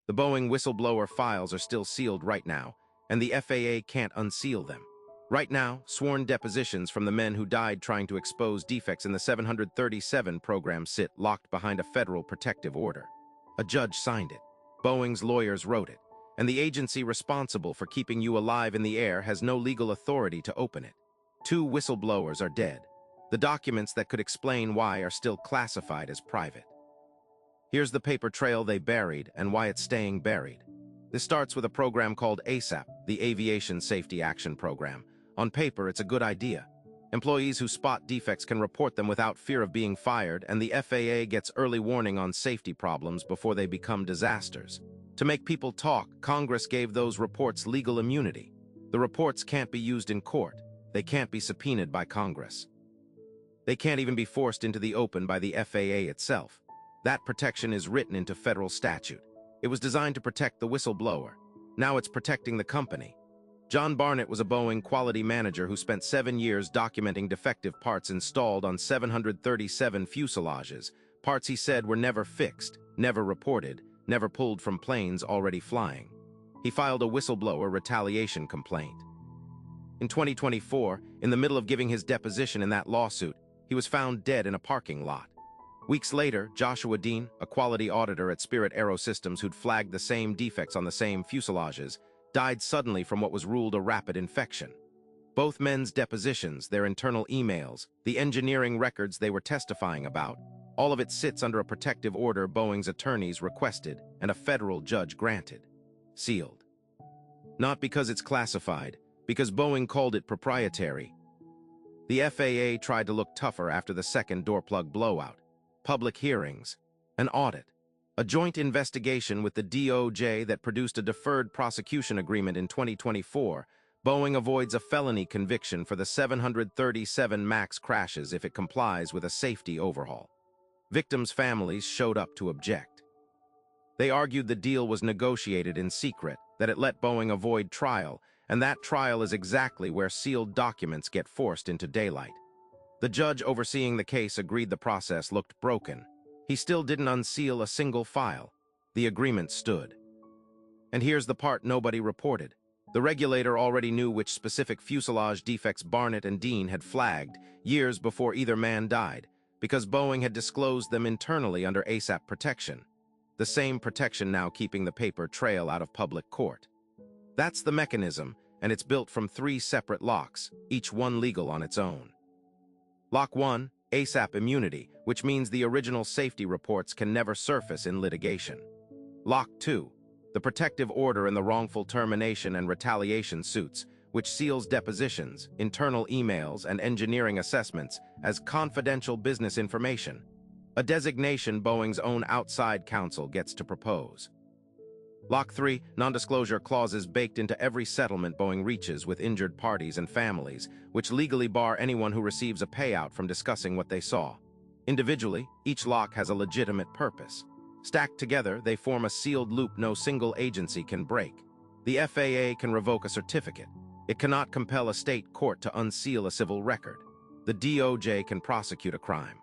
The Boeing whistleblower files are still sealed right now, and the FAA can't unseal them. Right now, sworn depositions from the men who died trying to expose defects in the 737 program sit locked behind a federal protective order. A judge signed it. Boeing's lawyers wrote it, and the agency responsible for keeping you alive in the air has no legal authority to open it. 2 whistleblowers are dead. The documents that could explain why are still classified as private. Here's the paper trail they buried and why it's staying buried. This starts with a program called ASAP, the Aviation Safety Action Program. On paper, it's a good idea. Employees who spot defects can report them without fear of being fired, and the FAA gets early warning on safety problems before they become disasters. To make people talk, Congress gave those reports legal immunity. The reports can't be used in court. They can't be subpoenaed by Congress. They can't even be forced into the open by the FAA itself. That protection is written into federal statute. It was designed to protect the whistleblower. Now it's protecting the company. John Barnett was a Boeing quality manager who spent 7 years documenting defective parts installed on 737 fuselages, parts he said were never fixed, never reported, never pulled from planes already flying. He filed a whistleblower retaliation complaint. In 2024, in the middle of giving his deposition in that lawsuit, he was found dead in a parking lot. Weeks later, Joshua Dean, a quality auditor at Spirit Aerosystems who'd flagged the same defects on the same fuselages, died suddenly from what was ruled a rapid infection. Both men's depositions, their internal emails, the engineering records they were testifying about, all of it sits under a protective order Boeing's attorneys requested and a federal judge granted. Sealed. Not because it's classified, because Boeing called it proprietary. The FAA tried to look tougher after the second door plug blowout. Public hearings, an audit, a joint investigation with the DOJ that produced a deferred prosecution agreement in 2024. Boeing avoids a felony conviction for the 737 MAX crashes if it complies with a safety overhaul. Victims' families showed up to object. They argued the deal was negotiated in secret, that it let Boeing avoid trial, and that trial is exactly where sealed documents get forced into daylight. The judge overseeing the case agreed the process looked broken. He still didn't unseal a single file. The agreement stood. And here's the part nobody reported. The regulator already knew which specific fuselage defects Barnett and Dean had flagged years before either man died, because Boeing had disclosed them internally under ASAP protection. The same protection now keeping the paper trail out of public court. That's the mechanism, and it's built from 3 separate locks, each one legal on its own. Lock 1, ASAP immunity, which means the original safety reports can never surface in litigation. Lock 2, the protective order in the wrongful termination and retaliation suits, which seals depositions, internal emails, and engineering assessments as confidential business information, a designation Boeing's own outside counsel gets to propose. Lock 3, non-disclosure clauses baked into every settlement Boeing reaches with injured parties and families, which legally bar anyone who receives a payout from discussing what they saw. Individually, each lock has a legitimate purpose. Stacked together, they form a sealed loop no single agency can break. The FAA can revoke a certificate. It cannot compel a state court to unseal a civil record. The DOJ can prosecute a crime.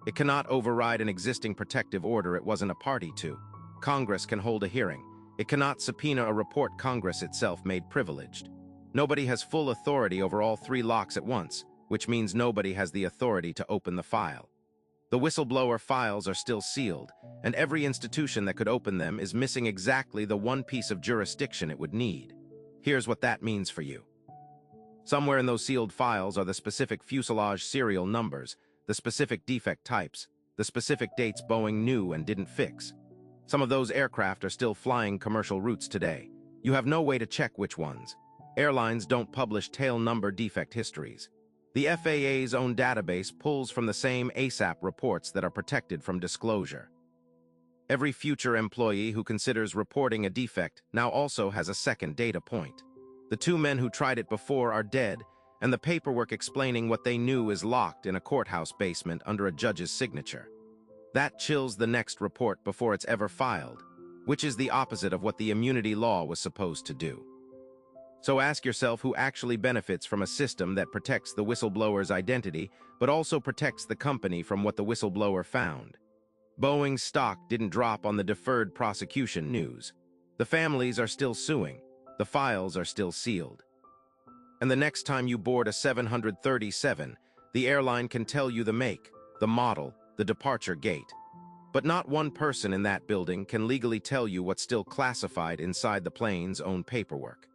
It cannot override an existing protective order it wasn't a party to. Congress can hold a hearing. It cannot subpoena a report Congress itself made privileged. Nobody has full authority over all 3 locks at once, which means nobody has the authority to open the file. The whistleblower files are still sealed, and every institution that could open them is missing exactly the one piece of jurisdiction it would need. Here's what that means for you. Somewhere in those sealed files are the specific fuselage serial numbers, the specific defect types, the specific dates Boeing knew and didn't fix. Some of those aircraft are still flying commercial routes today. You have no way to check which ones. Airlines don't publish tail number defect histories. The FAA's own database pulls from the same ASAP reports that are protected from disclosure. Every future employee who considers reporting a defect now also has a second data point. The 2 men who tried it before are dead, and the paperwork explaining what they knew is locked in a courthouse basement under a judge's signature. That chills the next report before it's ever filed, which is the opposite of what the immunity law was supposed to do. So ask yourself who actually benefits from a system that protects the whistleblower's identity, but also protects the company from what the whistleblower found. Boeing's stock didn't drop on the deferred prosecution news. The families are still suing. The files are still sealed. And the next time you board a 737, the airline can tell you the make, the model, the departure gate. But not one person in that building can legally tell you what's still classified inside the plane's own paperwork.